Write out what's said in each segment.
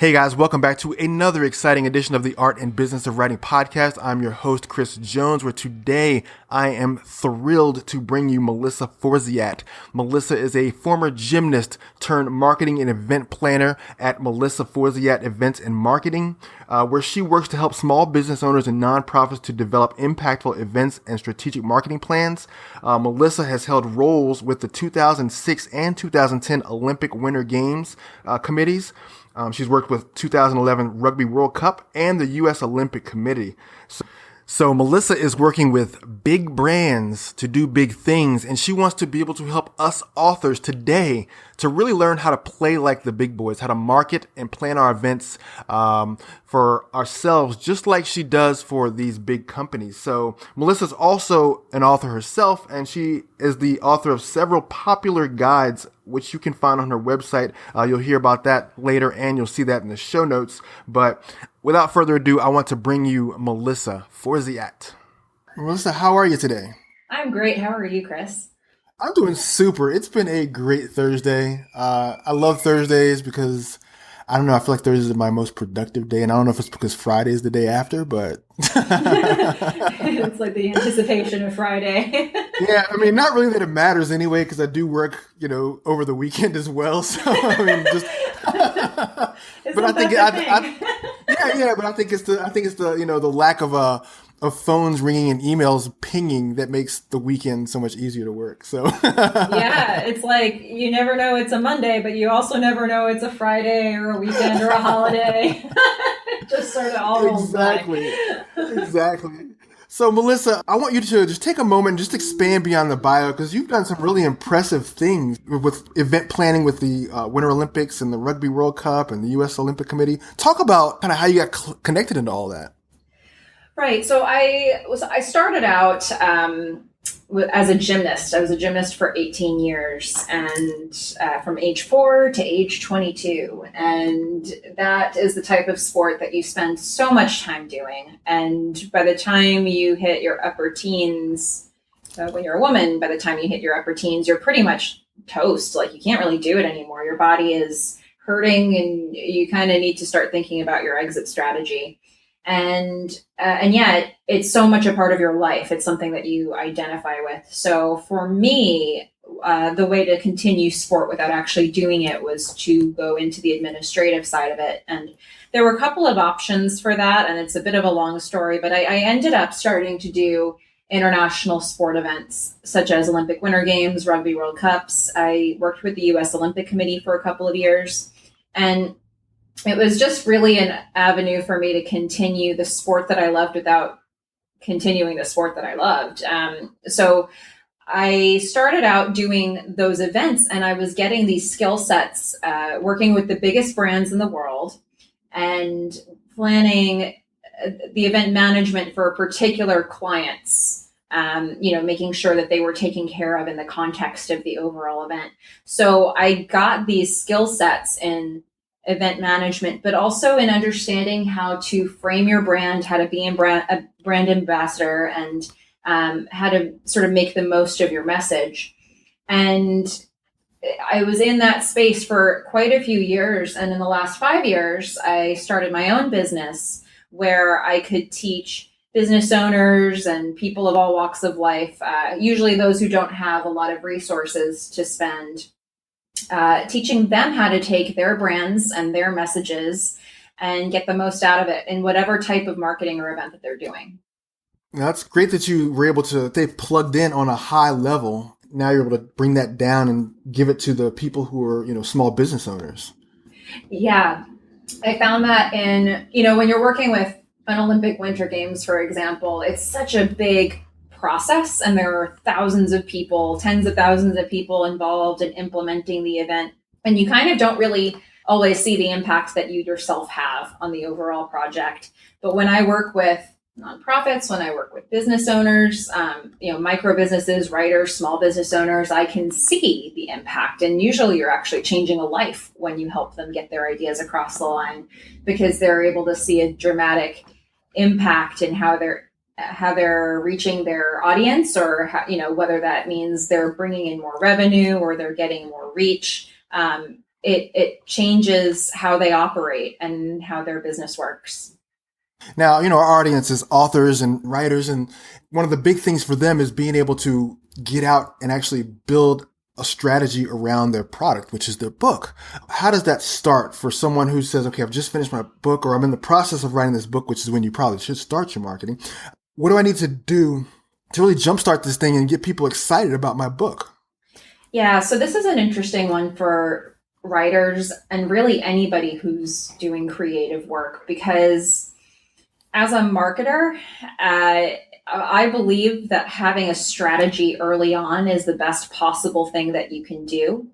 Hey guys, welcome back to another exciting edition of the Art and Business of Writing podcast. I'm your host, Chris Jones, where today I am thrilled to bring you Melissa Forziat. Melissa is a former gymnast turned marketing and event planner at Melissa Forziat Events and Marketing, where she works to help small business owners and nonprofits to develop impactful events and strategic marketing plans. Melissa has held roles with the 2006 and 2010 Olympic Winter Games committees. She's worked with 2011 Rugby World Cup and the U.S. Olympic Committee. So Melissa is working with big brands to do big things, and she wants to be able to help us authors today to really learn how to play like the big boys, how to market and plan our events for ourselves, just like she does for these big companies. So Melissa's also an author herself, and she is the author of several popular guides, which you can find on her website. You'll hear about that later, and you'll see that in the show notes. But without further ado, I want to bring you Melissa Forziat. Melissa, how are you today? I'm great. How are you, Chris? I'm doing super. It's been a great Thursday. I love Thursdays because, I don't know, I feel like Thursdays is my most productive day. And I don't know if it's because Friday is the day after, but... It's like the anticipation of Friday. Yeah, I mean, not really that it matters anyway, because I do work, over the weekend as well. So, I mean, just... but I think, but I think it's the lack of phones ringing and emails pinging that makes the weekend so much easier to work. So yeah, it's like you never know it's a Monday, but you also never know it's a Friday or a weekend or a holiday. Just sort of all rolls by. Exactly. So Melissa, I want you to just take a moment and just expand beyond the bio, because you've done some really impressive things with event planning with the Winter Olympics and the Rugby World Cup and the U.S. Olympic Committee. Talk about kind of how you got connected into all that. Right. So I started out as a gymnast. I was a gymnast for 18 years, and from age 4 to age 22. And that is the type of sport that you spend so much time doing. And by the time you hit your upper teens, when you're a woman, by the time you hit your upper teens, you're pretty much toast. Like, you can't really do it anymore. Your body is hurting, and you kind of need to start thinking about your exit strategy. And yet it's so much a part of your life. It's something that you identify with. So for me, the way to continue sport without actually doing it was to go into the administrative side of it. And there were a couple of options for that, and it's a bit of a long story, but I ended up starting to do international sport events such as Olympic Winter Games, Rugby World Cups. I worked with the U.S. Olympic Committee for a couple of years, and it was just really an avenue for me to continue the sport that I loved without continuing the sport that I loved. So I started out doing those events, and I was getting these skill sets, working with the biggest brands in the world and planning the event management for particular clients, making sure that they were taken care of in the context of the overall event. So I got these skill sets in event management, but also in understanding how to frame your brand, how to be a brand ambassador, and how to sort of make the most of your message. And I was in that space for quite a few years. And in the last 5 years, I started my own business where I could teach business owners and people of all walks of life, usually those who don't have a lot of resources to spend, teaching them how to take their brands and their messages and get the most out of it in whatever type of marketing or event that they're doing. That's great that you were able to stay plugged in on a high level. Now you're able to bring that down and give it to the people who are, small business owners. Yeah, I found that in, when you're working with an Olympic Winter Games, for example, it's such a big process, and there are thousands of people, tens of thousands of people involved in implementing the event. And you kind of don't really always see the impact that you yourself have on the overall project. But when I work with nonprofits, when I work with business owners, micro businesses, writers, small business owners, I can see the impact. And usually you're actually changing a life when you help them get their ideas across the line, because they're able to see a dramatic impact in how they're reaching their audience, or whether that means they're bringing in more revenue or they're getting more reach. it changes how they operate and how their business works. Now, our audience is authors and writers, and one of the big things for them is being able to get out and actually build a strategy around their product, which is their book. How does that start for someone who says, okay, I've just finished my book, or I'm in the process of writing this book, which is when you probably should start your marketing. What do I need to do to really jumpstart this thing and get people excited about my book? Yeah, so this is an interesting one for writers and really anybody who's doing creative work, because as a marketer, I believe that having a strategy early on is the best possible thing that you can do.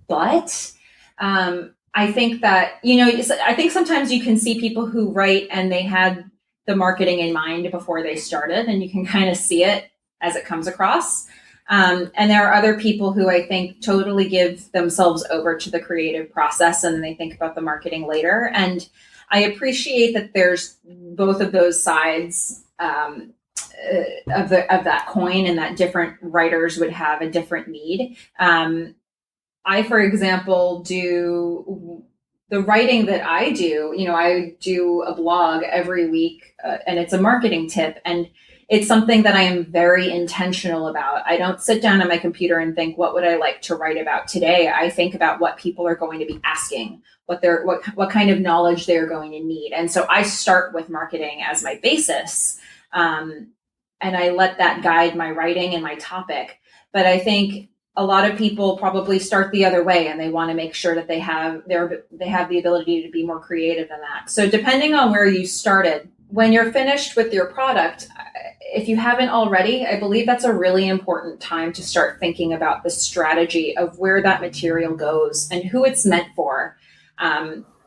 But I think that, I think sometimes you can see people who write and they had the marketing in mind before they started, and you can kind of see it as it comes across. And there are other people who I think totally give themselves over to the creative process and they think about the marketing later. And I appreciate that there's both of those sides of that coin, and that different writers would have a different need. I, for example, do the writing that I do. I do a blog every week, and it's a marketing tip, and it's something that I am very intentional about. I don't sit down at my computer and think, what would I like to write about today? I think about what people are going to be asking, what kind of knowledge they're going to need. And so I start with marketing as my basis. And I let that guide my writing and my topic. But I think a lot of people probably start the other way, and they want to make sure that they have the ability to be more creative than that. So depending on where you started, when you're finished with your product, if you haven't already, I believe that's a really important time to start thinking about the strategy of where that material goes and who it's meant for.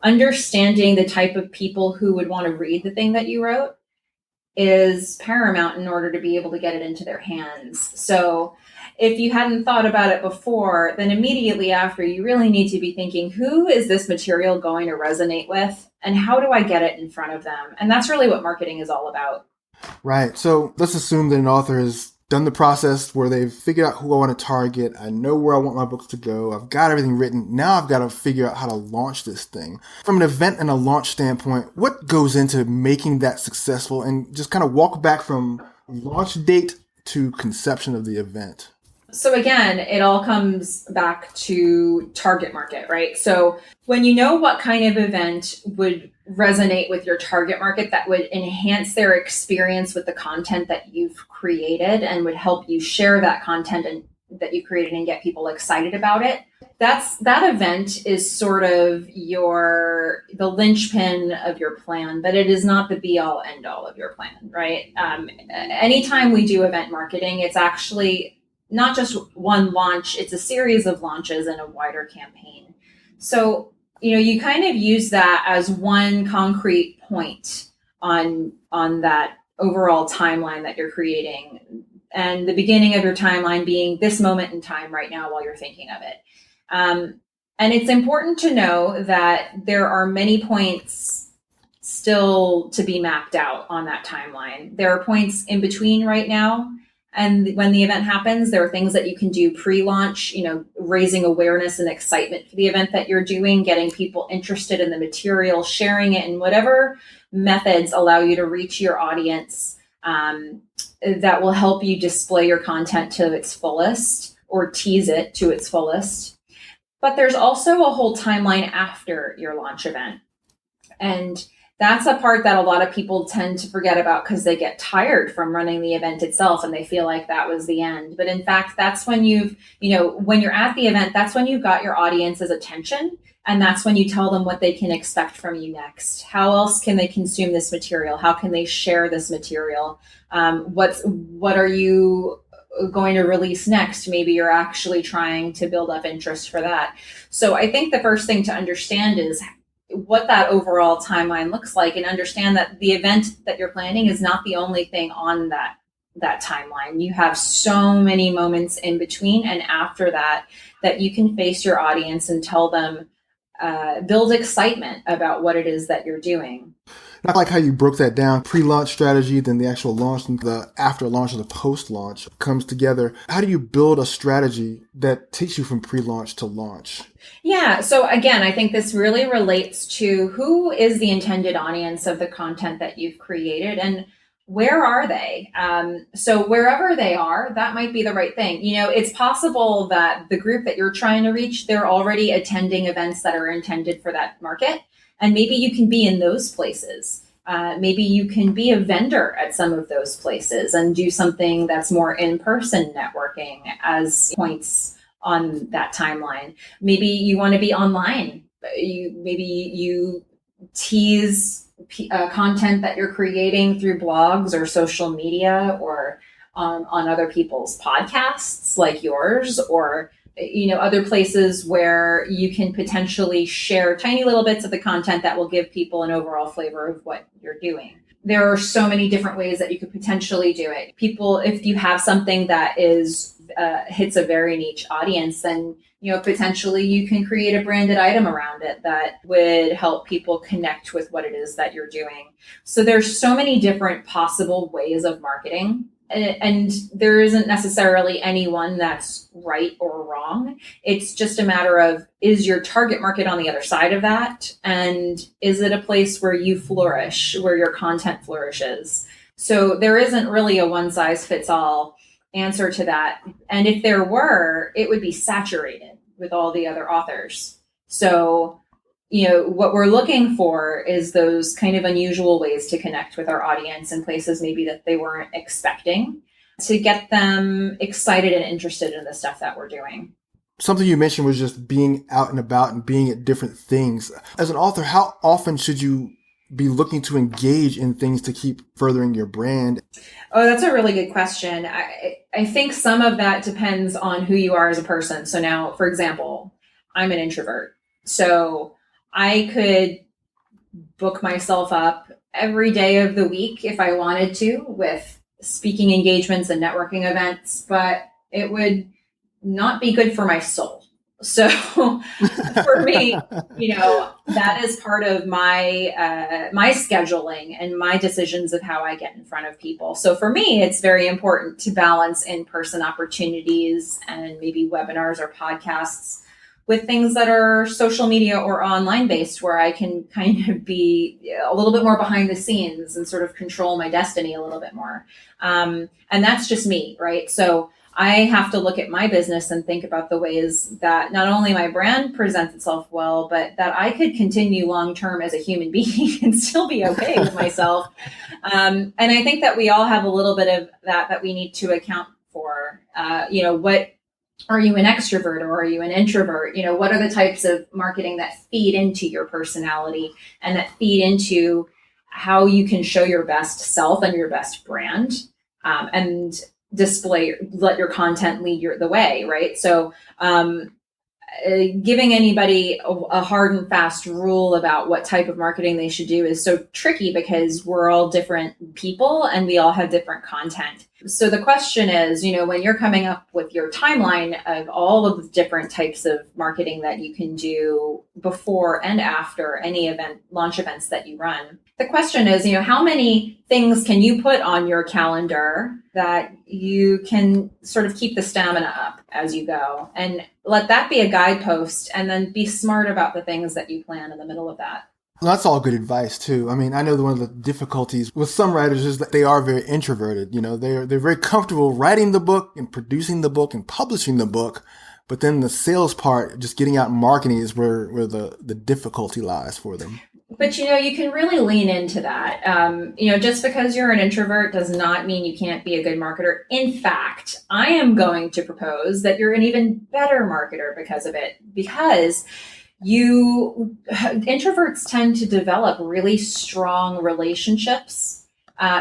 Understanding the type of people who would want to read the thing that you wrote is paramount in order to be able to get it into their hands. So if you hadn't thought about it before, then immediately after, you really need to be thinking, who is this material going to resonate with, and how do I get it in front of them? And that's really what marketing is all about. Right. So let's assume that an author has done the process where they've figured out who I want to target. I know where I want my books to go. I've got everything written. Now I've got to figure out how to launch this thing. From an event and a launch standpoint, what goes into making that successful, and just kind of walk back from launch date to conception of the event? So again, it all comes back to target market, right? So when you know what kind of event would resonate with your target market, that would enhance their experience with the content that you've created and would help you share that content and that you created and get people excited about it. That event is sort of the linchpin of your plan, but it is not the be all end all of your plan, right? Anytime we do event marketing, it's actually not just one launch, it's a series of launches and a wider campaign. So, you kind of use that as one concrete point on that overall timeline that you're creating. And the beginning of your timeline being this moment in time right now while you're thinking of it. And it's important to know that there are many points still to be mapped out on that timeline. There are points in between right now. And when the event happens, there are things that you can do pre-launch, raising awareness and excitement for the event that you're doing, getting people interested in the material, sharing it in whatever methods allow you to reach your audience that will help you display your content to its fullest or tease it to its fullest. But there's also a whole timeline after your launch event. And that's a part that a lot of people tend to forget about because they get tired from running the event itself and they feel like that was the end. But in fact, that's when when you're at the event, that's when you've got your audience's attention. And that's when you tell them what they can expect from you next. How else can they consume this material? How can they share this material? What are you going to release next? Maybe you're actually trying to build up interest for that. So I think the first thing to understand is what that overall timeline looks like, and understand that the event that you're planning is not the only thing on that timeline. You have so many moments in between and after that you can face your audience and tell them build excitement about what it is that you're doing. I like how you broke that down. Pre-launch strategy, then the actual launch, and the after launch or the post-launch comes together. How do you build a strategy that takes you from pre-launch to launch? Yeah. So again, I think this really relates to who is the intended audience of the content that you've created and where are they? So wherever they are, that might be the right thing. It's possible that the group that you're trying to reach, they're already attending events that are intended for that market. And maybe you can be in those places. Maybe you can be a vendor at some of those places and do something that's more in-person networking as points on that timeline. Maybe you want to be online. Maybe you tease content that you're creating through blogs or social media or on other people's podcasts like yours, or other places where you can potentially share tiny little bits of the content that will give people an overall flavor of what you're doing. There are so many different ways that you could potentially do it. People, if you have something that is hits a very niche audience, then potentially you can create a branded item around it that would help people connect with what it is that you're doing. So there's so many different possible ways of marketing. And there isn't necessarily any one that's right or wrong. It's just a matter of, is your target market on the other side of that? And is it a place where you flourish, where your content flourishes? So there isn't really a one size fits all answer to that. And if there were, it would be saturated with all the other authors. So what we're looking for is those kind of unusual ways to connect with our audience in places maybe that they weren't expecting, to get them excited and interested in the stuff that we're doing. Something you mentioned was just being out and about and being at different things. As an author, how often should you be looking to engage in things to keep furthering your brand? Oh, that's a really good question. I think some of that depends on who you are as a person. So now, for example, I'm an introvert. So I could book myself up every day of the week if I wanted to with speaking engagements and networking events, but it would not be good for my soul. So for me, that is part of my my scheduling and my decisions of how I get in front of people. So for me, it's very important to balance in-person opportunities and maybe webinars or podcasts with things that are social media or online based, where I can kind of be a little bit more behind the scenes and sort of control my destiny a little bit more. And that's just me, right? So I have to look at my business and think about the ways that not only my brand presents itself well, but that I could continue long-term as a human being and still be okay with myself. And I think that we all have a little bit of that we need to account for. What are you, an extrovert or are you an introvert? What are the types of marketing that feed into your personality and that feed into how you can show your best self and your best brand, and let your content lead the way, right? So giving anybody a hard and fast rule about what type of marketing they should do is so tricky because we're all different people and we all have different content. So the question is, when you're coming up with your timeline of all of the different types of marketing that you can do before and after any launch events that you run, the question is, how many things can you put on your calendar that you can sort of keep the stamina up as you go, and let that be a guidepost, and then be smart about the things that you plan in the middle of that. Well, that's all good advice too. I mean, I know that one of the difficulties with some writers is that they are very introverted. They're very comfortable writing the book and producing the book and publishing the book, but then the sales part, just getting out and marketing, is where the difficulty lies for them. But you can really lean into that. Just because you're an introvert does not mean you can't be a good marketer. In fact, I am going to propose that you're an even better marketer because of it. Because introverts tend to develop really strong relationships,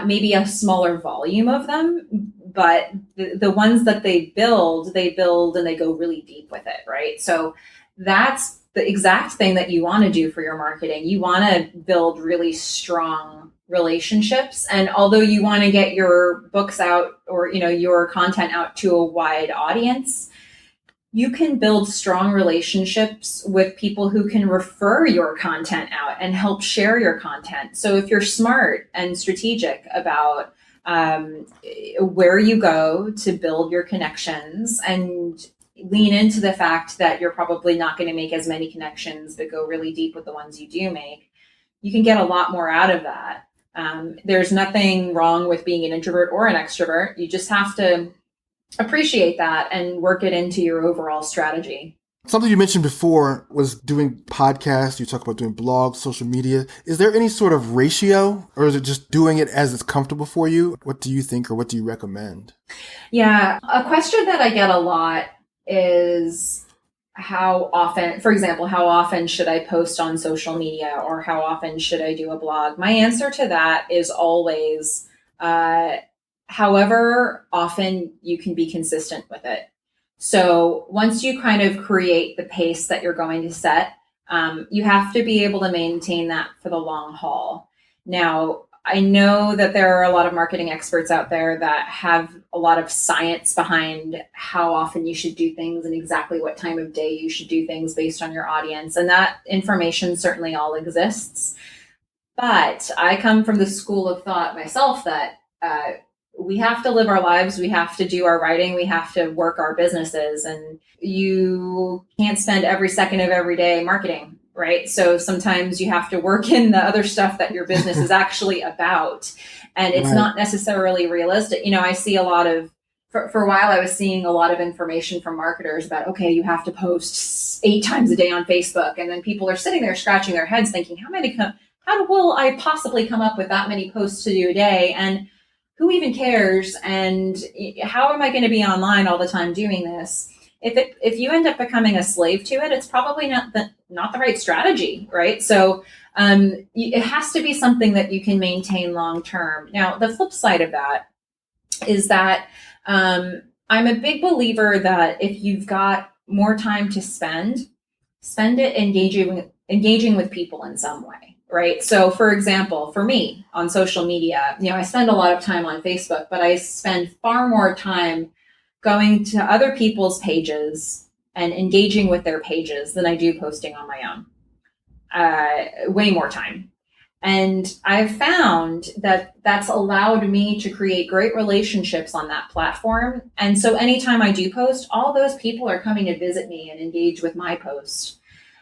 maybe a smaller volume of them, but the ones that they build and they go really deep with it, right? So that's the exact thing that you want to do for your marketing. You want to build really strong relationships. And although you want to get your books out or, your content out to a wide audience, you can build strong relationships with people who can refer your content out and help share your content. So if you're smart and strategic about where you go to build your connections and lean into the fact that you're probably not going to make as many connections, but go really deep with the ones you do make, you can get a lot more out of that. There's nothing wrong with being an introvert or an extrovert. You just have to appreciate that and work it into your overall strategy. Something you mentioned before was doing podcasts. You talk about doing blogs, social media. Is there any sort of ratio, or is it just doing it as it's comfortable for you? What do you think, or what do you recommend? Yeah, a question that I get a lot is how often, for example, how often should I post on social media, or how often should I do a blog? My answer to that is always, however often you can be consistent with it. So once you kind of create the pace that you're going to set, you have to be able to maintain that for the long haul. Now, I know that there are a lot of marketing experts out there that have a lot of science behind how often you should do things and exactly what time of day you should do things based on your audience. And that information certainly all exists. But I come from the school of thought myself that we have to live our lives. We have to do our writing. We have to work our businesses. And you can't spend every second of every day marketing, right? So sometimes you have to work in the other stuff that your business is actually about. And it's not necessarily realistic. You know, I see a lot of, for a while, I was seeing a lot of information from marketers about, okay, you have to post 8 times a day on Facebook. And then people are sitting there scratching their heads thinking, how will I possibly come up with that many posts to do a day? And who even cares? And how am I going to be online all the time doing this? If you end up becoming a slave to it, it's probably not the right strategy, right? So it has to be something that you can maintain long term. Now, the flip side of that is that I'm a big believer that if you've got more time to spend it engaging with people in some way. Right. So, for example, for me on social media, I spend a lot of time on Facebook, but I spend far more time going to other people's pages and engaging with their pages than I do posting on my own. Way more time. And I've found that that's allowed me to create great relationships on that platform. And so anytime I do post, all those people are coming to visit me and engage with my post.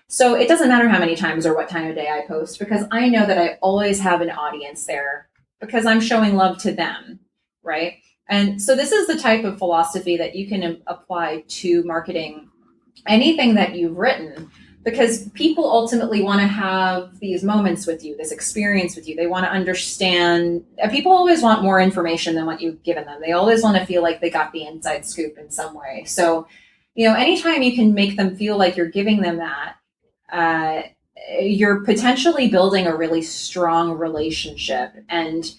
So it doesn't matter how many times or what time of day I post, because I know that I always have an audience there because I'm showing love to them, right? And so this is the type of philosophy that you can apply to marketing anything that you've written, because people ultimately want to have these moments with you, this experience with you. They want to understand. People always want more information than what you've given them. They always want to feel like they got the inside scoop in some way. So, anytime you can make them feel like you're giving them that, you're potentially building a really strong relationship. And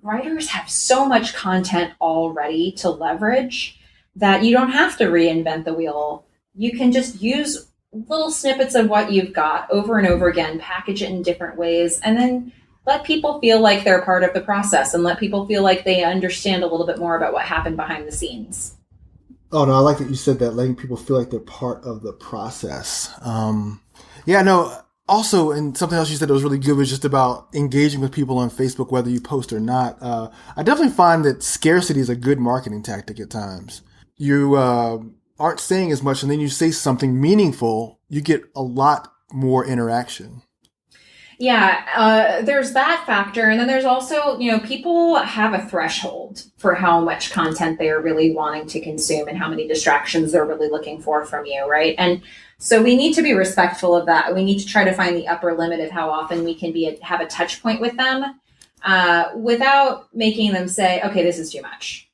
writers have so much content already to leverage that you don't have to reinvent the wheel. You can just use little snippets of what you've got over and over again, package it in different ways, and then let people feel like they're part of the process and let people feel like they understand a little bit more about what happened behind the scenes. Oh, no, I like that you said that, letting people feel like they're part of the process. Also, and something else you said that was really good was just about engaging with people on Facebook, whether you post or not. I definitely find that scarcity is a good marketing tactic at times. You aren't saying as much, and then you say something meaningful, you get a lot more interaction. Yeah, there's that factor. And then there's also, people have a threshold for how much content they are really wanting to consume and how many distractions they're really looking for from you, right? And so we need to be respectful of that. We need to try to find the upper limit of how often we can have a touch point with them without making them say, okay, this is too much.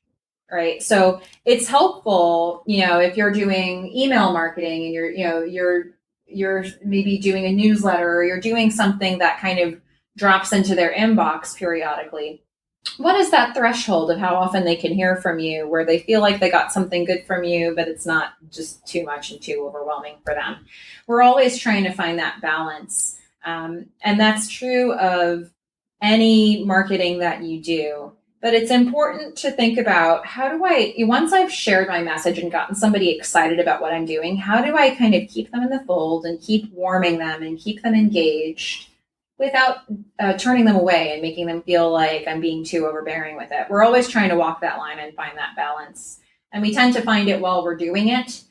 Right. So it's helpful, if you're doing email marketing and you're maybe doing a newsletter, or you're doing something that kind of drops into their inbox periodically. What is that threshold of how often they can hear from you where they feel like they got something good from you, but it's not just too much and too overwhelming for them? We're always trying to find that balance. And that's true of any marketing that you do. But it's important to think about once I've shared my message and gotten somebody excited about what I'm doing, how do I kind of keep them in the fold and keep warming them and keep them engaged without turning them away and making them feel like I'm being too overbearing with it. We're always trying to walk that line and find that balance. And we tend to find it while we're doing it.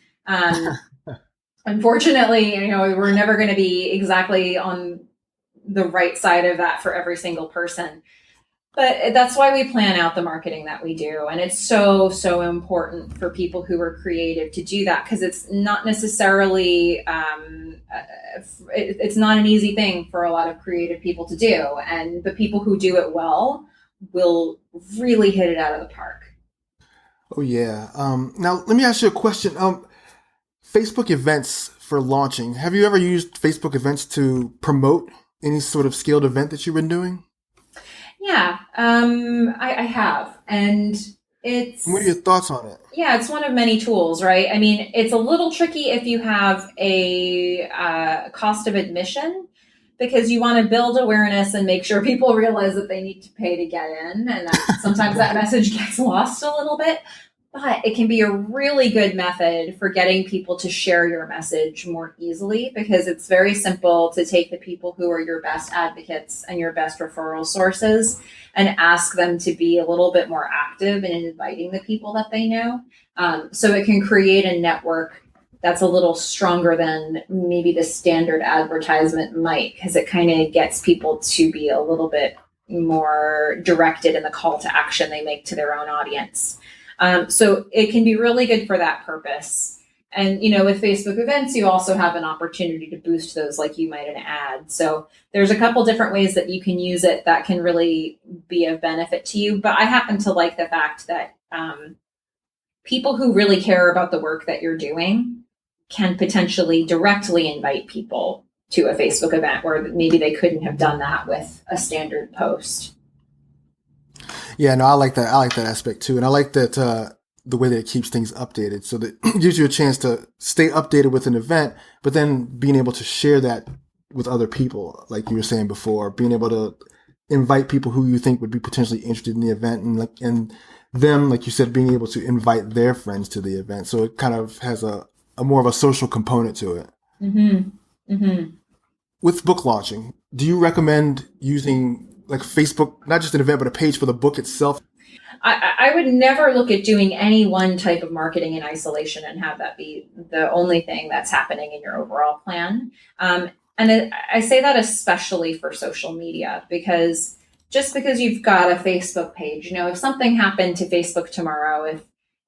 Unfortunately, we're never going to be exactly on the right side of that for every single person. But that's why we plan out the marketing that we do. And it's so, so important for people who are creative to do that, because it's not necessarily, it's not an easy thing for a lot of creative people to do. And the people who do it well will really hit it out of the park. Oh, yeah. Now, let me ask you a question. Facebook events for launching. Have you ever used Facebook events to promote any sort of scaled event that you've been doing? Yeah, I have. And what are your thoughts on it? Yeah, it's one of many tools, right? I mean, it's a little tricky if you have a cost of admission, because you want to build awareness and make sure people realize that they need to pay to get in. And sometimes that message gets lost a little bit. But it can be a really good method for getting people to share your message more easily, because it's very simple to take the people who are your best advocates and your best referral sources and ask them to be a little bit more active in inviting the people that they know. So it can create a network that's a little stronger than maybe the standard advertisement might, because it kind of gets people to be a little bit more directed in the call to action they make to their own audience. So it can be really good for that purpose. And, with Facebook events, you also have an opportunity to boost those like you might an ad. So there's a couple different ways that you can use it that can really be of benefit to you. But I happen to like the fact that people who really care about the work that you're doing can potentially directly invite people to a Facebook event where maybe they couldn't have done that with a standard post. Yeah, no, I like that. I like that aspect too. And I like that the way that it keeps things updated, so that it gives you a chance to stay updated with an event, but then being able to share that with other people, like you were saying before, being able to invite people who you think would be potentially interested in the event, and them, like you said, being able to invite their friends to the event. So it kind of has a more of a social component to it. Mm-hmm. Mm-hmm. With book launching, do you recommend using like Facebook, not just an event, but a page for the book itself? I would never look at doing any one type of marketing in isolation and have that be the only thing that's happening in your overall plan. I say that especially for social media, because just because you've got a Facebook page, if something happened to Facebook tomorrow,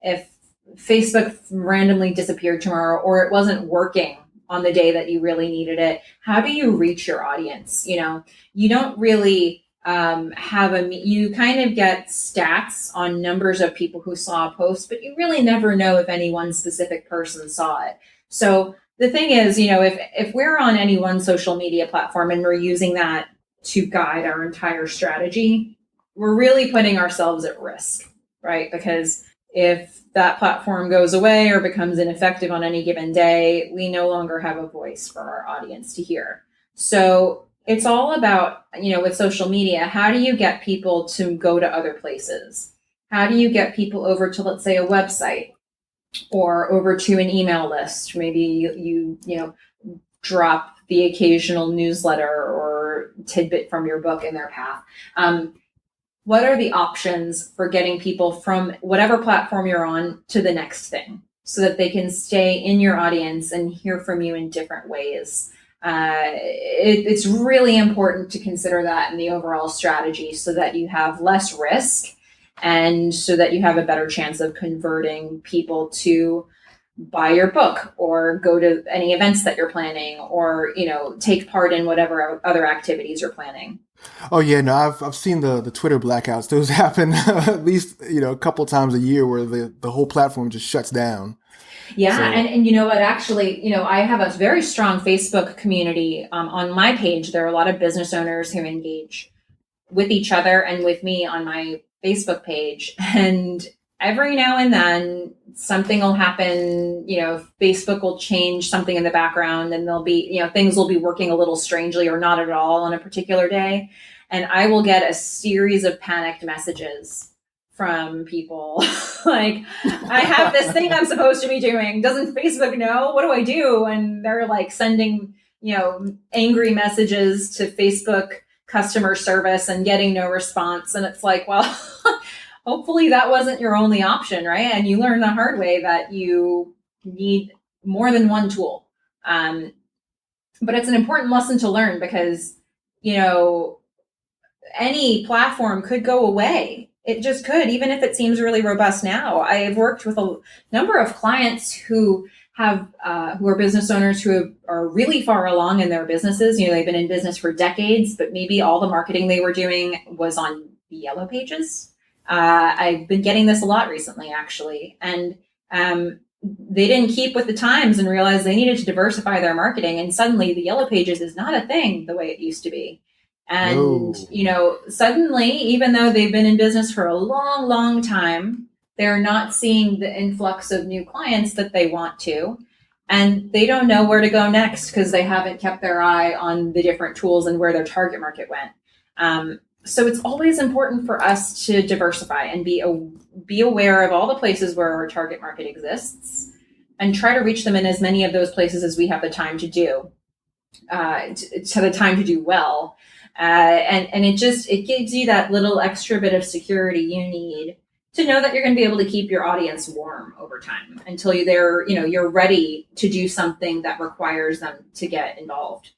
if Facebook randomly disappeared tomorrow, or it wasn't working on the day that you really needed it, how do you reach your audience? You don't really you kind of get stats on numbers of people who saw a post, but you really never know if any one specific person saw it. So the thing is, if we're on any one social media platform and we're using that to guide our entire strategy, we're really putting ourselves at risk, right? Because if that platform goes away or becomes ineffective on any given day, we no longer have a voice for our audience to hear. So it's all about, with social media, how do you get people to go to other places? How do you get people over to, let's say, a website or over to an email list? Maybe you drop the occasional newsletter or tidbit from your book in their path. What are the options for getting people from whatever platform you're on to the next thing, so that they can stay in your audience and hear from you in different ways? It's really important to consider that in the overall strategy, so that you have less risk and so that you have a better chance of converting people to buy your book or go to any events that you're planning, or take part in whatever other activities you're planning. Oh yeah, no, I've seen the Twitter blackouts. Those happen at least a couple times a year, where the whole platform just shuts down. Yeah, so. And you know what? Actually, I have a very strong Facebook community. On my page, there are a lot of business owners who engage with each other and with me on my Facebook page. And every now and then, something will happen. Facebook will change something in the background, and there'll be, things will be working a little strangely or not at all on a particular day. And I will get a series of panicked messages from people. Like, I have this thing I'm supposed to be doing. Doesn't Facebook know? What do I do? And they're like sending, angry messages to Facebook customer service and getting no response. And it's like, well, hopefully that wasn't your only option, right? And you learn the hard way that you need more than one tool. But it's an important lesson to learn because, any platform could go away. It just could, even if it seems really robust now. I've worked with a number of clients who are business owners who are really far along in their businesses. They've been in business for decades, but maybe all the marketing they were doing was on the Yellow Pages. I've been getting this a lot recently, actually. And they didn't keep with the times and realized they needed to diversify their marketing. And suddenly the Yellow Pages is not a thing the way it used to be. And, suddenly, even though they've been in business for a long, long time, they're not seeing the influx of new clients that they want to. And they don't know where to go next because they haven't kept their eye on the different tools and where their target market went. So it's always important for us to diversify and be aware of all the places where our target market exists and try to reach them in as many of those places as we have the time to do, the time to do well. And it gives you that little extra bit of security you need to know that you're going to be able to keep your audience warm over time until you're ready to do something that requires them to get involved.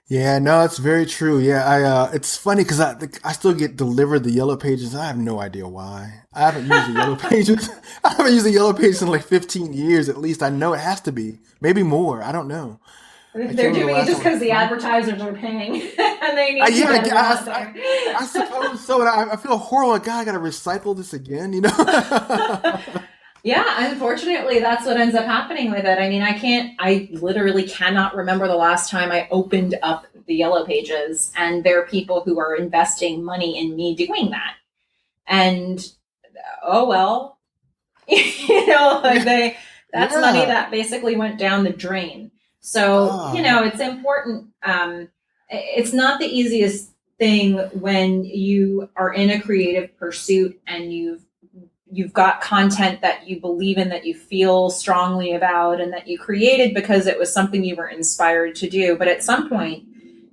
Yeah, no, it's very true. Yeah, it's funny because I still get delivered the Yellow Pages. I have no idea why. I haven't used the Yellow Pages. I haven't used the Yellow Pages in like 15 years at least. I know it has to be. Maybe more. I don't know. They're doing it just because the advertisers are paying and they need to get it out there. I suppose so. And I feel horrible. Like, God, I got to recycle this again, Yeah, unfortunately, that's what ends up happening with it. I mean, I literally cannot remember the last time I opened up the Yellow Pages, and there are people who are investing money in me doing that. And, oh, well, that's money that basically went down the drain. So, it's important. It's not the easiest thing when you are in a creative pursuit and you've got content that you believe in, that you feel strongly about, and that you created because it was something you were inspired to do. But at some point,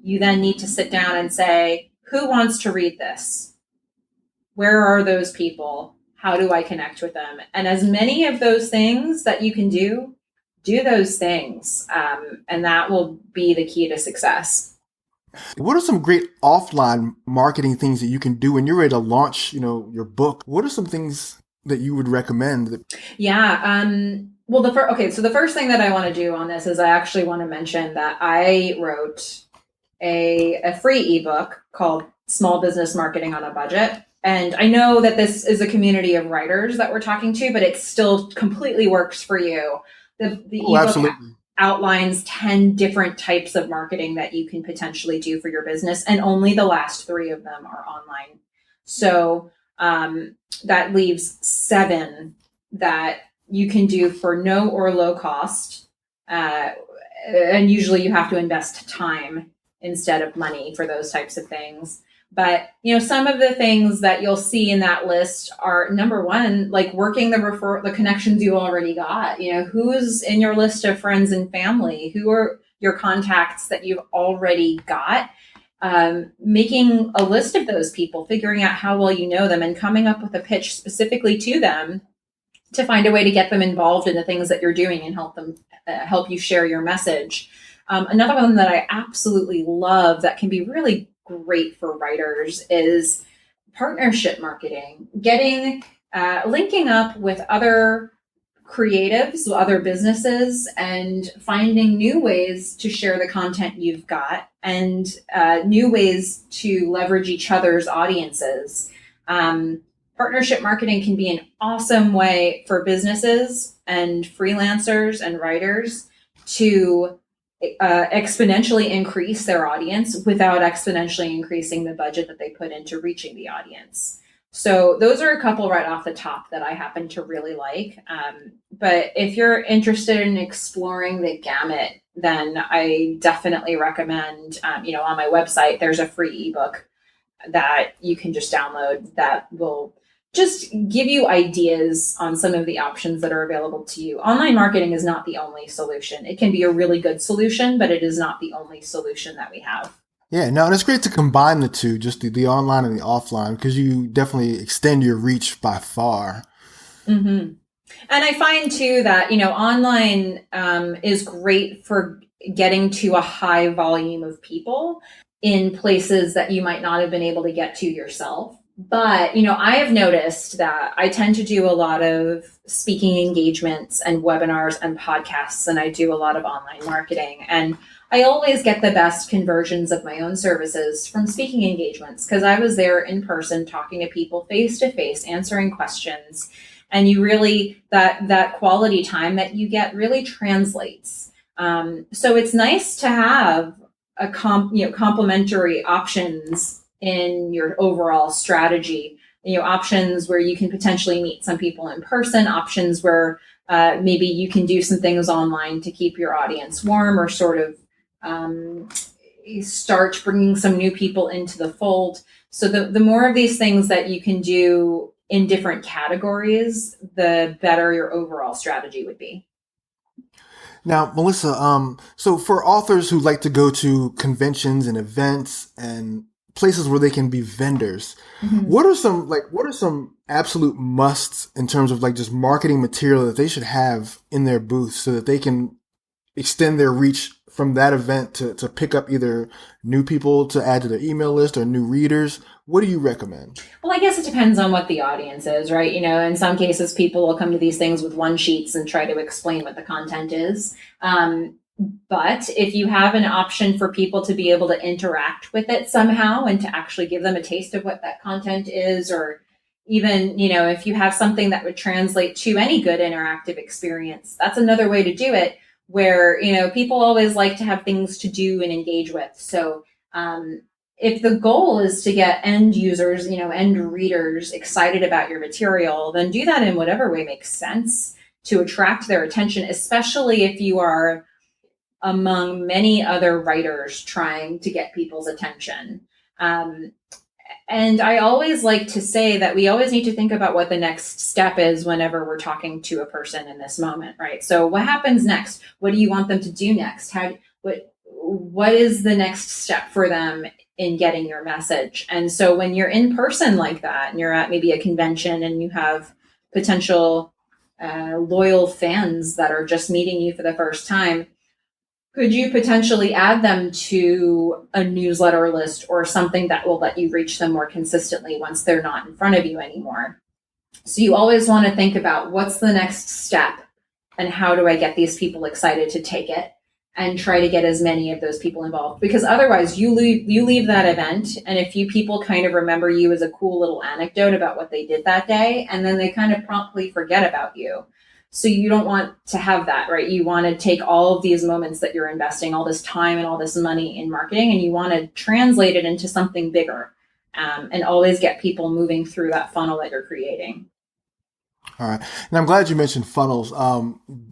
you then need to sit down and say, who wants to read this? Where are those people? How do I connect with them? And as many of those things that you can do those things. And that will be the key to success. What are some great offline marketing things that you can do when you're ready to launch, your book? What are some things that you would recommend? Yeah. Well, the first thing that I want to do on this is I actually want to mention that I wrote a free ebook called Small Business Marketing on a Budget. And I know that this is a community of writers that we're talking to, but it still completely works for you. The ebook outlines 10 different types of marketing that you can potentially do for your business, and only the last 3 of them are online. So that leaves 7 that you can do for no or low cost. And usually you have to invest time instead of money for those types of things. But, some of the things that you'll see in that list are, number one, like working the connections you already got. Who's in your list of friends and family? Who are your contacts that you've already got? Making a list of those people, figuring out how well you know them, and coming up with a pitch specifically to them to find a way to get them involved in the things that you're doing and help you share your message. Another one that I absolutely love that can be really great for writers is partnership marketing, linking up with other creatives, other businesses, and finding new ways to share the content you've got, and new ways to leverage each other's audiences. Partnership marketing can be an awesome way for businesses and freelancers and writers to exponentially increase their audience without exponentially increasing the budget that they put into reaching the audience. So those are a couple right off the top that I happen to really like. But if you're interested in exploring the gamut, then I definitely recommend, on my website, there's a free ebook that you can just download that will just give you ideas on some of the options that are available to you. Online marketing is not the only solution. It can be a really good solution, but it is not the only solution that we have. Yeah, no, and it's great to combine the two, just the online and the offline, because you definitely extend your reach by far. Mm-hmm. And I find too that, online is great for getting to a high volume of people in places that you might not have been able to get to yourself. But, I have noticed that I tend to do a lot of speaking engagements and webinars and podcasts, and I do a lot of online marketing. And I always get the best conversions of my own services from speaking engagements because I was there in person talking to people face to face, answering questions. And you really, that quality time that you get really translates. So it's nice to have complementary options in your overall strategy. Options where you can potentially meet some people in person, options where maybe you can do some things online to keep your audience warm or sort of start bringing some new people into the fold. So the more of these things that you can do in different categories, the better your overall strategy would be. Now, Melissa, so for authors who like to go to conventions and events and places where they can be vendors, what are some absolute musts in terms of just marketing material that they should have in their booth so that they can extend their reach from that event to pick up either new people to add to their email list or new readers? What do you recommend? Well, I guess it depends on what the audience is, right? In some cases, people will come to these things with one sheets and try to explain what the content is. But if you have an option for people to be able to interact with it somehow and to actually give them a taste of what that content is, or even, if you have something that would translate to any good interactive experience, that's another way to do it, where, people always like to have things to do and engage with. So if the goal is to get end users, end readers excited about your material, then do that in whatever way makes sense to attract their attention, especially if you are among many other writers trying to get people's attention. And I always like to say that we always need to think about what the next step is whenever we're talking to a person in this moment, right? So what happens next? What do you want them to do next? What is the next step for them in getting your message? And so when you're in person like that, and you're at maybe a convention and you have potential loyal fans that are just meeting you for the first time, could you potentially add them to a newsletter list or something that will let you reach them more consistently once they're not in front of you anymore? So you always want to think about what's the next step and how do I get these people excited to take it, and try to get as many of those people involved. Because otherwise you leave that event, and a few people kind of remember you as a cool little anecdote about what they did that day, and then they kind of promptly forget about you. So you don't want to have that, right? You want to take all of these moments that you're investing, all this time and all this money in marketing, and you want to translate it into something bigger, and always get people moving through that funnel that you're creating. All right. And I'm glad you mentioned funnels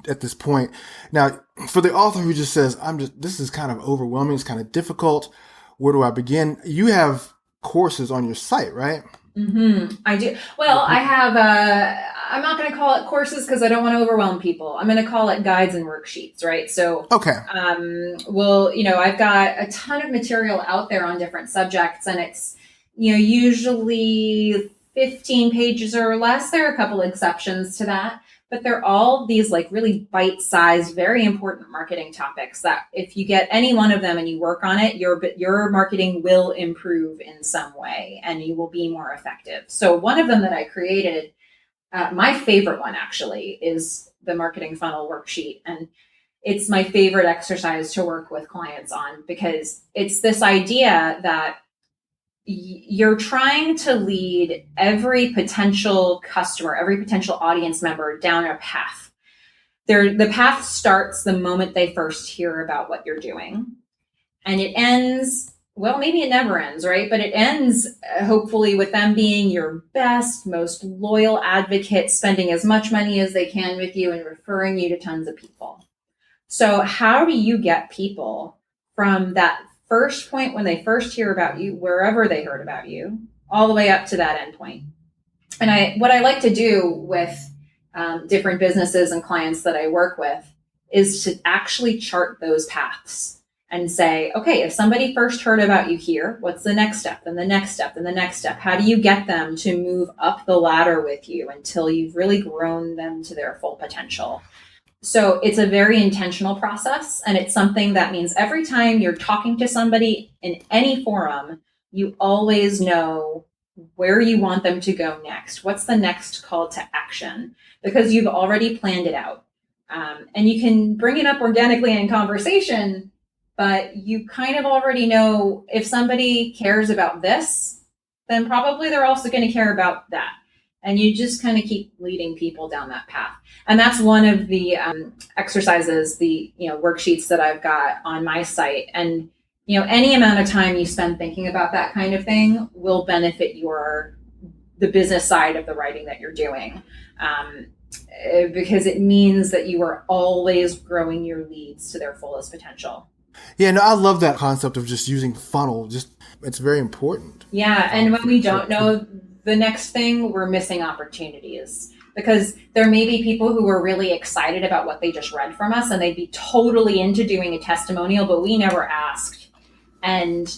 at this point. Now, for the author who just says, this is kind of overwhelming, it's kind of difficult, where do I begin? You have courses on your site, right? Mm-hmm. I do. Well, I have, I'm not going to call it courses because I don't want to overwhelm people. I'm going to call it guides and worksheets, right? So, okay. I've got a ton of material out there on different subjects, and it's, usually 15 pages or less. There are a couple exceptions to that, but they're all these really bite-sized, very important marketing topics that if you get any one of them and you work on it, your marketing will improve in some way and you will be more effective. So one of them that I created, my favorite one actually, is the marketing funnel worksheet. And it's my favorite exercise to work with clients on because it's this idea that you're trying to lead every potential customer, every potential audience member down a path. The path starts the moment they first hear about what you're doing. And it ends, well, maybe it never ends, right? But it ends hopefully with them being your best, most loyal advocate, spending as much money as they can with you and referring you to tons of people. So how do you get people from that first point when they first hear about you, wherever they heard about you, all the way up to that end point? what I like to do with different businesses and clients that I work with is to actually chart those paths and say, okay, if somebody first heard about you here, what's the next step and the next step and the next step? How do you get them to move up the ladder with you until you've really grown them to their full potential? So it's a very intentional process. And it's something that means every time you're talking to somebody in any forum, you always know where you want them to go next. What's the next call to action? Because you've already planned it out. And you can bring it up organically in conversation, but you kind of already know if somebody cares about this, then probably they're also going to care about that. And you just kind of keep leading people down that path. And that's one of the exercises, the worksheets that I've got on my site. And any amount of time you spend thinking about that kind of thing will benefit the business side of the writing that you're doing, because it means that you are always growing your leads to their fullest potential. Yeah, no, I love that concept of just using funnel. It's very important. Yeah, and when we don't know the next thing, we're missing opportunities, because there may be people who are really excited about what they just read from us and they'd be totally into doing a testimonial, but we never asked. And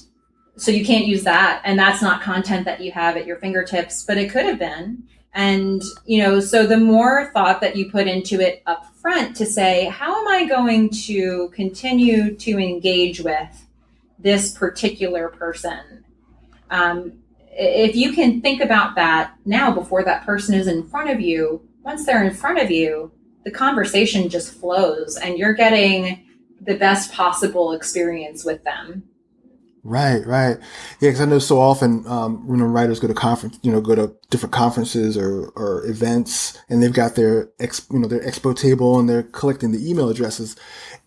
so you can't use that. And that's not content that you have at your fingertips, but it could have been. And, so the more thought that you put into it up front to say, how am I going to continue to engage with this particular person? If you can think about that now before that person is in front of you, once they're in front of you, the conversation just flows and you're getting the best possible experience with them. Right. Yeah, because I know so often writers go to different conferences or events, and they've got their their expo table and they're collecting the email addresses.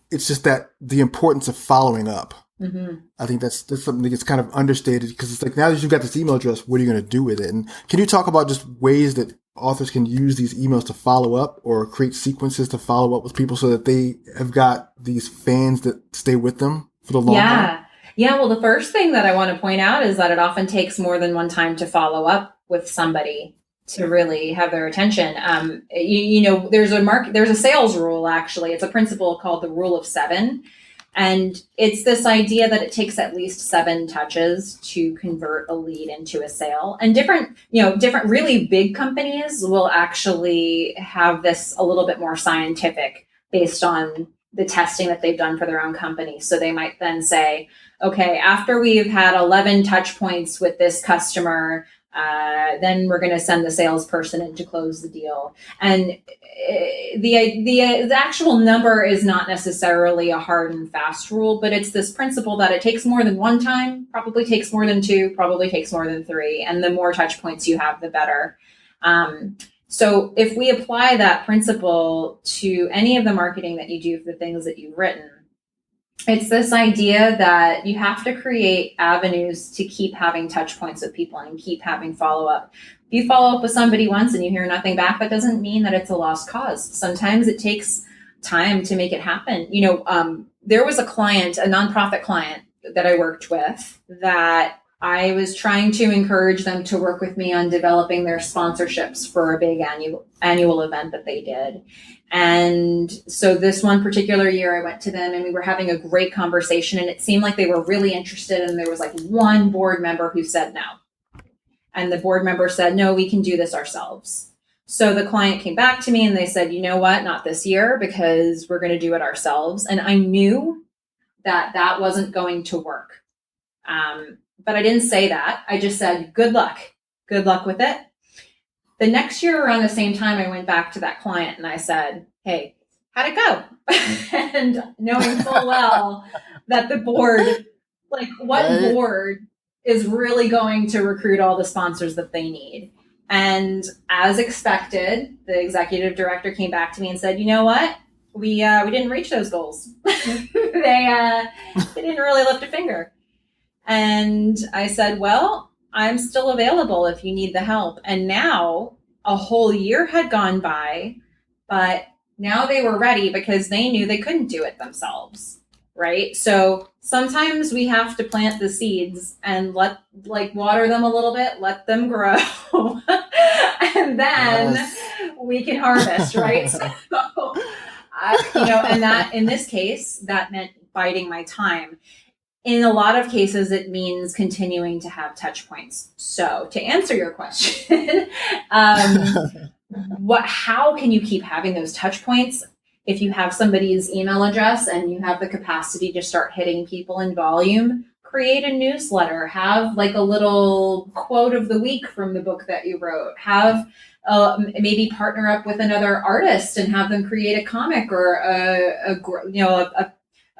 It's just that the importance of following up. Mm-hmm. I think that's something that gets kind of understated, because it's like, now that you've got this email address, what are you going to do with it? And can you talk about just ways that authors can use these emails to follow up, or create sequences to follow up with people so that they have got these fans that stay with them for the long haul? Yeah. Well, the first thing that I want to point out is that it often takes more than one time to follow up with somebody to really have their attention. There's a sales rule, actually. It's a principle called the rule of 7. And it's this idea that it takes at least 7 touches to convert a lead into a sale. And different really big companies will actually have this a little bit more scientific based on the testing that they've done for their own company. So they might then say, okay, after we've had 11 touch points with this customer, then we're going to send the salesperson in to close the deal. And the actual number is not necessarily a hard and fast rule, but it's this principle that it takes more than one time, probably takes more than 2, probably takes more than 3. And the more touch points you have, the better. So if we apply that principle to any of the marketing that you do for the things that you've written, it's this idea that you have to create avenues to keep having touch points with people and keep having follow-up. If you follow up with somebody once and you hear nothing back, that doesn't mean that it's a lost cause. Sometimes it takes time to make it happen. There was a nonprofit client that I worked with that I was trying to encourage them to work with me on developing their sponsorships for a big annual event that they did. And so this one particular year I went to them and we were having a great conversation, and it seemed like they were really interested. And there was like one board member who said no. And the board member said, no, we can do this ourselves. So the client came back to me and they said, you know what, not this year, because we're going to do it ourselves. And I knew that wasn't going to work. But I didn't say that. I just said, good luck with it. The next year around the same time, I went back to that client and I said, hey, how'd it go? And knowing full well that the board, board is really going to recruit all the sponsors that they need. And as expected, the executive director came back to me and said, you know what? We didn't reach those goals. they didn't really lift a finger. And I said, well, I'm still available if you need the help. And now a whole year had gone by, but now they were ready because they knew they couldn't do it themselves. Right. So sometimes we have to plant the seeds and water them a little bit, let them grow. and then we can harvest, right? So, and that in this case, that meant biding my time. In a lot of cases, it means continuing to have touch points. So to answer your question, how can you keep having those touch points? If you have somebody's email address and you have the capacity to start hitting people in volume, create a newsletter, have like a little quote of the week from the book that you wrote, have maybe partner up with another artist and have them create a comic or a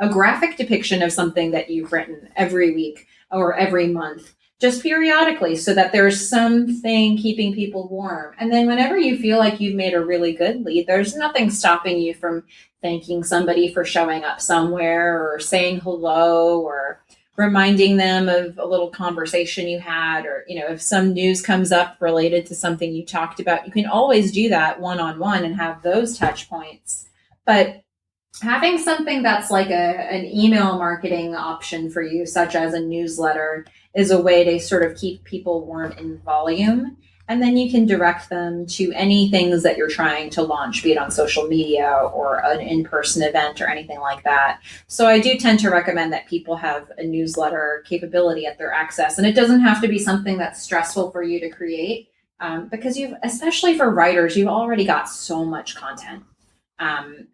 graphic depiction of something that you've written every week or every month, just periodically, so that there's something keeping people warm. And then whenever you feel like you've made a really good lead, there's nothing stopping you from thanking somebody for showing up somewhere or saying hello or reminding them of a little conversation you had, or, if some news comes up related to something you talked about, you can always do that one-on-one and have those touch points. But having something that's like an email marketing option for you, such as a newsletter, is a way to sort of keep people warm in volume. And then you can direct them to any things that you're trying to launch, be it on social media or an in-person event or anything like that. So I do tend to recommend that people have a newsletter capability at their access. And it doesn't have to be something that's stressful for you to create, because especially for writers, you've already got so much content.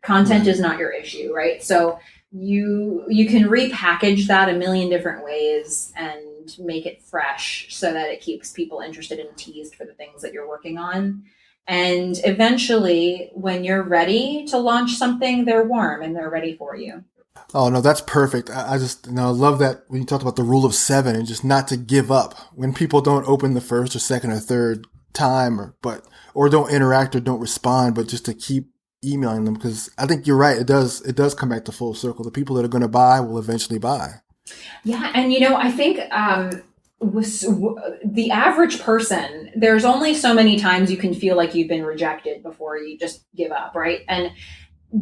Content is not your issue, right? So you can repackage that a million different ways and make it fresh so that it keeps people interested and teased for the things that you're working on. And eventually, when you're ready to launch something, they're warm and they're ready for you. Oh, no, that's perfect. I just love that when you talked about the rule of 7 and just not to give up when people don't open the first or second or third time or don't interact or don't respond, but just to keep emailing them, because I think you're right. It does come back to full circle. The people that are going to buy will eventually buy. Yeah. And, I think the average person, there's only so many times you can feel like you've been rejected before you just give up, right? And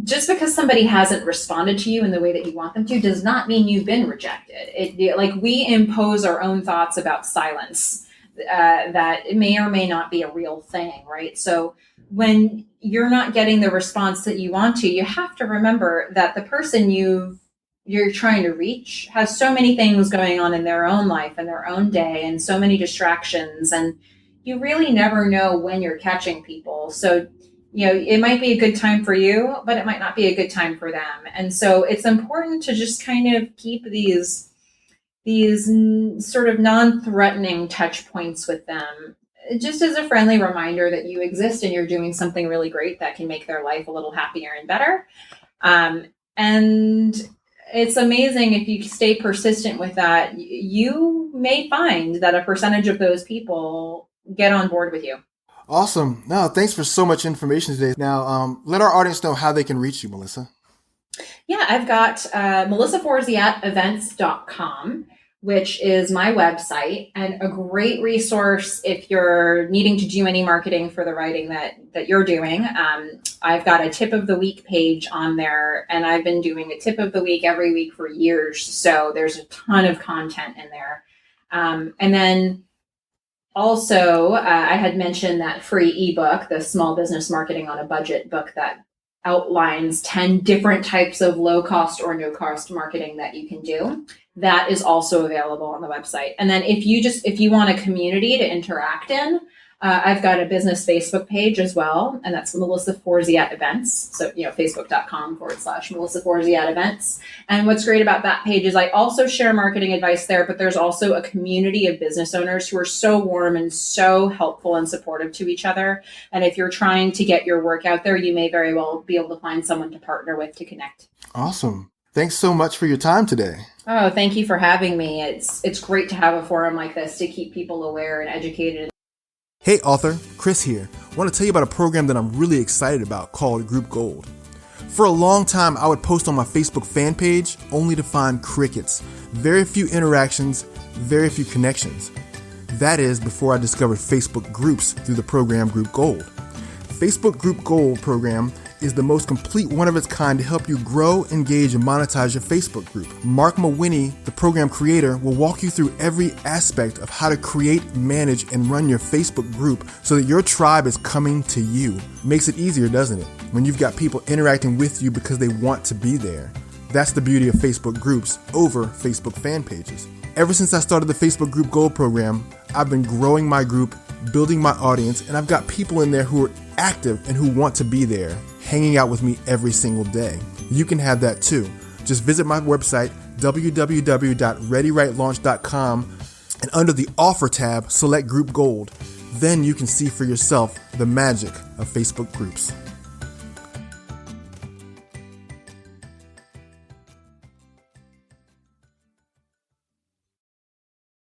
just because somebody hasn't responded to you in the way that you want them to does not mean you've been rejected. We impose our own thoughts about silence that it may or may not be a real thing, right? So when you're not getting the response that you want to, you have to remember that the person you're trying to reach has so many things going on in their own life and their own day and so many distractions, and you really never know when you're catching people. So, it might be a good time for you, but it might not be a good time for them. And so it's important to just kind of keep these sort of non-threatening touch points with them, just as a friendly reminder that you exist and you're doing something really great that can make their life a little happier and better. And it's amazing if you stay persistent with that, you may find that a percentage of those people get on board with you. Awesome. No, thanks for so much information today. Now, let our audience know how they can reach you, Melissa. Yeah, I've got melissaforziatevents.com, which is my website and a great resource if you're needing to do any marketing for the writing that you're doing. I've got a tip of the week page on there, and I've been doing a tip of the week every week for years. So there's a ton of content in there. And then also, I had mentioned that free ebook, the Small Business Marketing on a Budget book that outlines 10 different types of low cost or no cost marketing that you can do. That is also available on the website. And then if you want a community to interact in, I've got a business Facebook page as well, and that's Melissa Forziat Events. So, facebook.com/Melissa Forziat Events. And what's great about that page is I also share marketing advice there, but there's also a community of business owners who are so warm and so helpful and supportive to each other. And if you're trying to get your work out there, you may very well be able to find someone to partner with to connect. Awesome. Thanks so much for your time today. Oh, thank you for having me. It's great to have a forum like this to keep people aware and educated. Hey author, Chris here. I want to tell you about a program that I'm really excited about called Group Gold. For a long time, I would post on my Facebook fan page only to find crickets. Very few interactions, very few connections. That is before I discovered Facebook groups through the program Group Gold. Facebook Group Gold program is the most complete one of its kind to help you grow, engage, and monetize your Facebook group. Mark Mawhinney, the program creator, will walk you through every aspect of how to create, manage, and run your Facebook group so that your tribe is coming to you. Makes it easier, doesn't it? When you've got people interacting with you because they want to be there. That's the beauty of Facebook groups over Facebook fan pages. Ever since I started the Facebook Group Gold program, I've been growing my group, building my audience, and I've got people in there who are active and who want to be there, hanging out with me every single day. You can have that too. Just visit my website, www.readyrightlaunch.com, and under the Offer tab, select Group Gold. Then you can see for yourself the magic of Facebook groups.